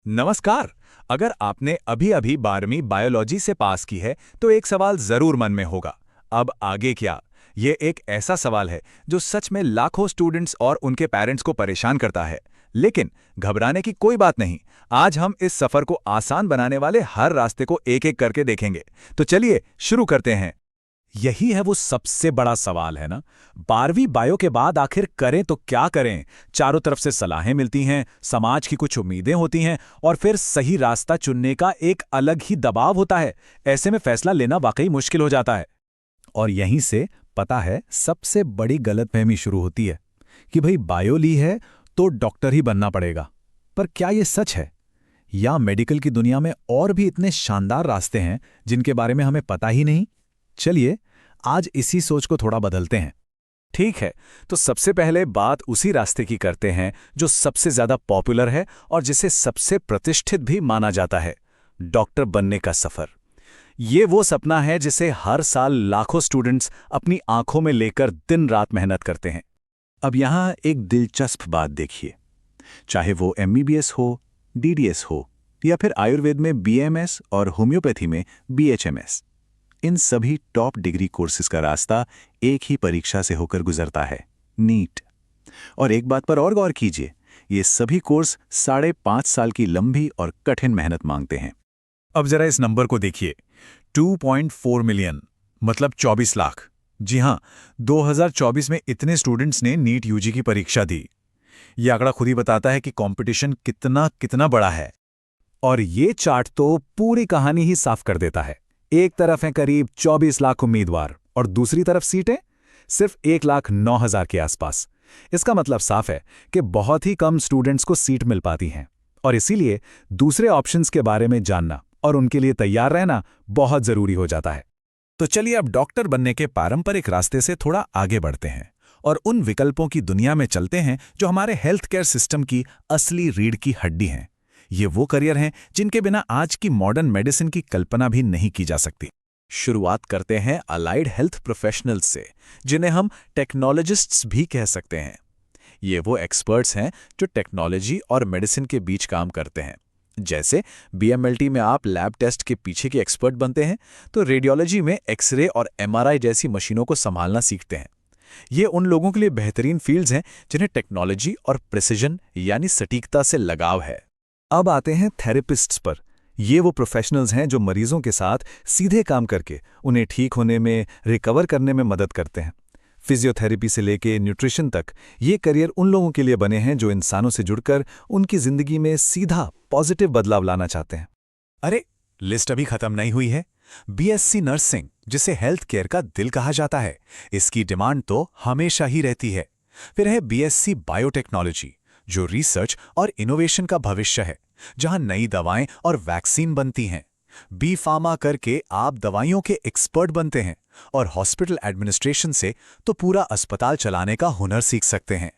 नमस्कार। अगर आपने अभी-अभी 12वीं बायोलॉजी से पास की है तो एक सवाल जरूर मन में होगा, अब आगे क्या? ये एक ऐसा सवाल है जो सच में लाखों स्टूडेंट्स और उनके पेरेंट्स को परेशान करता है। लेकिन घबराने की कोई बात नहीं। आज हम इस सफर को आसान बनाने वाले हर रास्ते को एक-एक करके देखेंगे। तो चलिए शुरू करते हैं। यही है वो सबसे बड़ा सवाल है ना। 12वीं बायो के बाद आखिर करें तो क्या करें। चारों तरफ से सलाहें मिलती हैं, समाज की कुछ उम्मीदें होती हैं और फिर सही रास्ता चुनने का एक अलग ही दबाव होता है। ऐसे में फैसला लेना वाकई मुश्किल हो जाता है। और यहीं से पता है सबसे बड़ी गलतफहमी शुरू होती है कि भाई बायो ली है तो डॉक्टर ही बनना पड़ेगा। पर क्या ये सच है, या मेडिकल की दुनिया में और भी इतने शानदार रास्ते हैं जिनके बारे में हमें पता ही नहीं। चलिए आज इसी सोच को थोड़ा बदलते हैं। ठीक है, तो सबसे पहले बात उसी रास्ते की करते हैं जो सबसे ज्यादा पॉपुलर है और जिसे सबसे प्रतिष्ठित भी माना जाता है, डॉक्टर बनने का सफर। ये वो सपना है जिसे हर साल लाखों स्टूडेंट्स अपनी आंखों में लेकर दिन रात मेहनत करते हैं। अब यहाँ एक दिलचस्प बात देखिए, चाहे वो एमबीबीएस हो, डीडीएस हो या फिर आयुर्वेद में बीएमएस और होम्योपैथी में बीएचएमएस, इन सभी टॉप डिग्री कोर्सेज का रास्ता एक ही परीक्षा से होकर गुजरता है, नीट। और एक बात पर और गौर कीजिए, ये सभी कोर्स 5.5 साल की लंबी और कठिन मेहनत मांगते हैं। अब जरा इस नंबर को देखिए, 2.4 मिलियन, मतलब 24 लाख। जी हां, 2024 में इतने स्टूडेंट्स ने नीट यूजी की परीक्षा दी। यह आंकड़ा खुद ही बताता है कि कंपटीशन कितना कितना बड़ा है। और ये चार्ट तो पूरी कहानी ही साफ कर देता है। एक तरफ हैं करीब 24 लाख उम्मीदवार और दूसरी तरफ सीटें सिर्फ 1,09,000 के आसपास। इसका मतलब साफ है कि बहुत ही कम स्टूडेंट्स को सीट मिल पाती हैं और इसीलिए दूसरे ऑप्शंस के बारे में जानना और उनके लिए तैयार रहना बहुत जरूरी हो जाता है। तो चलिए अब डॉक्टर बनने के पारंपरिक रास्ते से थोड़ा आगे बढ़ते हैं और उन विकल्पों की दुनिया में चलते हैं जो हमारे हेल्थ केयर सिस्टम की असली रीढ़ की हड्डी हैं। ये वो करियर हैं जिनके बिना आज की मॉडर्न मेडिसिन की कल्पना भी नहीं की जा सकती। शुरुआत करते हैं अलाइड हेल्थ प्रोफेशनल्स से, जिन्हें हम टेक्नोलॉजिस्ट्स भी कह सकते हैं। ये वो एक्सपर्ट्स हैं जो टेक्नोलॉजी और मेडिसिन के बीच काम करते हैं। जैसे बीएमएलटी में आप लैब टेस्ट के पीछे के एक्सपर्ट बनते हैं, तो रेडियोलॉजी में एक्सरे और एमआरआई जैसी मशीनों को संभालना सीखते हैं। ये उन लोगों के लिए बेहतरीन फील्ड्स हैं जिन्हें टेक्नोलॉजी और प्रिसिजन यानी सटीकता से लगाव है। अब आते हैं थेरेपिस्ट्स पर। ये वो प्रोफेशनल्स हैं जो मरीजों के साथ सीधे काम करके उन्हें ठीक होने में, रिकवर करने में मदद करते हैं। फिजियोथेरेपी से लेके न्यूट्रिशन तक ये करियर उन लोगों के लिए बने हैं जो इंसानों से जुड़कर उनकी जिंदगी में सीधा पॉजिटिव बदलाव लाना चाहते हैं। अरे, लिस्ट अभी खत्म नहीं हुई है। बीएससी नर्सिंग, जिसे हेल्थ केयर का दिल कहा जाता है, इसकी डिमांड तो हमेशा ही रहती है। फिर है बीएससी बायोटेक्नोलॉजी, जो रिसर्च और इनोवेशन का भविष्य है, जहां नई दवाएं और वैक्सीन बनती हैं। बी फार्मा करके आप दवाइयों के एक्सपर्ट बनते हैं और हॉस्पिटल एडमिनिस्ट्रेशन से तो पूरा अस्पताल चलाने का हुनर सीख सकते हैं।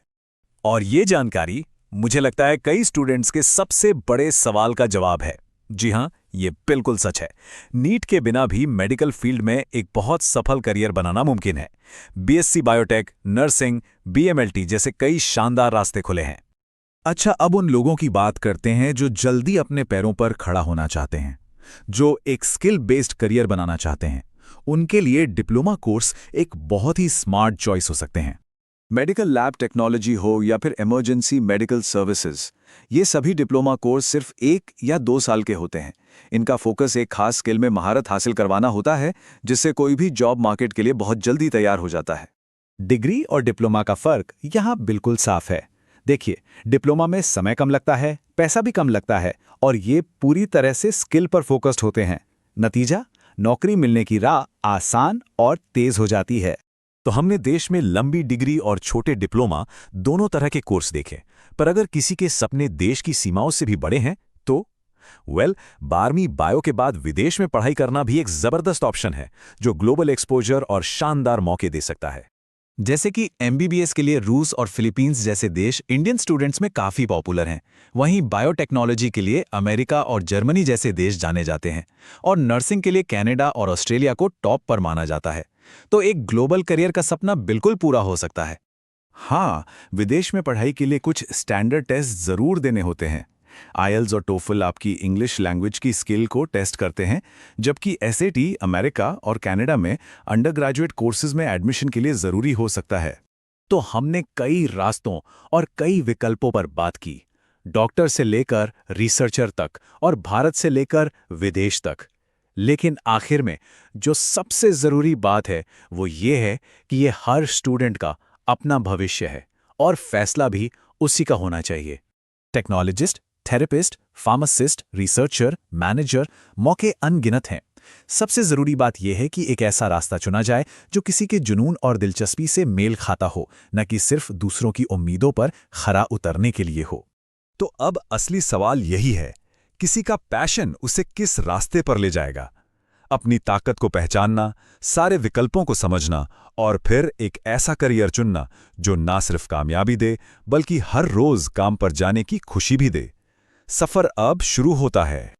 और ये जानकारी मुझे लगता है कई स्टूडेंट्स के सबसे बड़े सवाल का जवाब है। जी हां, ये बिल्कुल सच है। नीट के बिना भी मेडिकल फील्ड में एक बहुत सफल करियर बनाना मुमकिन है। बीएससी बायोटेक, नर्सिंग, बीएमएलटी जैसे कई शानदार रास्ते खुले हैं। अच्छा, अब उन लोगों की बात करते हैं जो जल्दी अपने पैरों पर खड़ा होना चाहते हैं, जो एक स्किल बेस्ड करियर बनाना चाहते हैं। उनके लिए डिप्लोमा कोर्स एक बहुत ही स्मार्ट चॉइस हो सकते हैं। मेडिकल लैब टेक्नोलॉजी हो या फिर इमरजेंसी मेडिकल सर्विसेज, ये सभी डिप्लोमा कोर्स सिर्फ 1 या 2 साल के होते हैं। इनका फोकस एक खास स्किल में महारत हासिल करवाना होता है, जिससे कोई भी जॉब मार्केट के लिए बहुत जल्दी तैयार हो जाता है। डिग्री और डिप्लोमा का फर्क यहाँ बिल्कुल साफ है। देखिए, डिप्लोमा में समय कम लगता है, पैसा भी कम लगता है और ये पूरी तरह से स्किल पर फोकस्ड होते हैं। नतीजा, नौकरी मिलने की राह आसान और तेज हो जाती है। तो हमने देश में लंबी डिग्री और छोटे डिप्लोमा दोनों तरह के कोर्स देखे, पर अगर किसी के सपने देश की सीमाओं से भी बड़े हैं तो 12वीं बायो के बाद विदेश में पढ़ाई करना भी एक जबरदस्त ऑप्शन है, जो ग्लोबल एक्सपोजर और शानदार मौके दे सकता है। जैसे कि एमबीबीएस के लिए रूस और फिलीपींस जैसे देश इंडियन स्टूडेंट्स में काफ़ी पॉपुलर हैं। वहीं बायोटेक्नोलॉजी के लिए अमेरिका और जर्मनी जैसे देश जाने जाते हैं और नर्सिंग के लिए कनाडा और ऑस्ट्रेलिया को टॉप पर माना जाता है। तो एक ग्लोबल करियर का सपना बिल्कुल पूरा हो सकता है। हाँ, विदेश में पढ़ाई के लिए कुछ स्टैंडर्ड टेस्ट ज़रूर देने होते हैं, आईएलटीएस और टोफल आपकी इंग्लिश लैंग्वेज की स्किल को टेस्ट करते हैं, जबकि एसएटी अमेरिका और कनाडा में अंडर ग्रेजुएट कोर्सेज में एडमिशन के लिए ज़रूरी हो सकता है। तो हमने कई रास्तों और कई विकल्पों पर बात की, डॉक्टर से लेकर रिसर्चर तक और भारत से लेकर विदेश तक। लेकिन आखिर में जो सबसे ज़रूरी बात है वो ये है कि ये हर स्टूडेंट का अपना भविष्य है और फैसला भी उसी का होना चाहिए। Technologist, therapist, pharmacist, researcher, manager, मौके अनगिनत हैं। सबसे ज़रूरी बात यह है कि एक ऐसा रास्ता चुना जाए जो किसी के जुनून और दिलचस्पी से मेल खाता हो, न कि सिर्फ दूसरों की उम्मीदों पर खरा उतरने के लिए हो। तो अब असली सवाल यही है, किसी का पैशन उसे किस रास्ते पर ले जाएगा? अपनी ताकत को पहचानना, सारे विकल्पों को समझना और फिर एक ऐसा करियर चुनना जो ना सिर्फ कामयाबी दे बल्कि हर रोज काम पर जाने की खुशी भी दे। सफर अब शुरू होता है।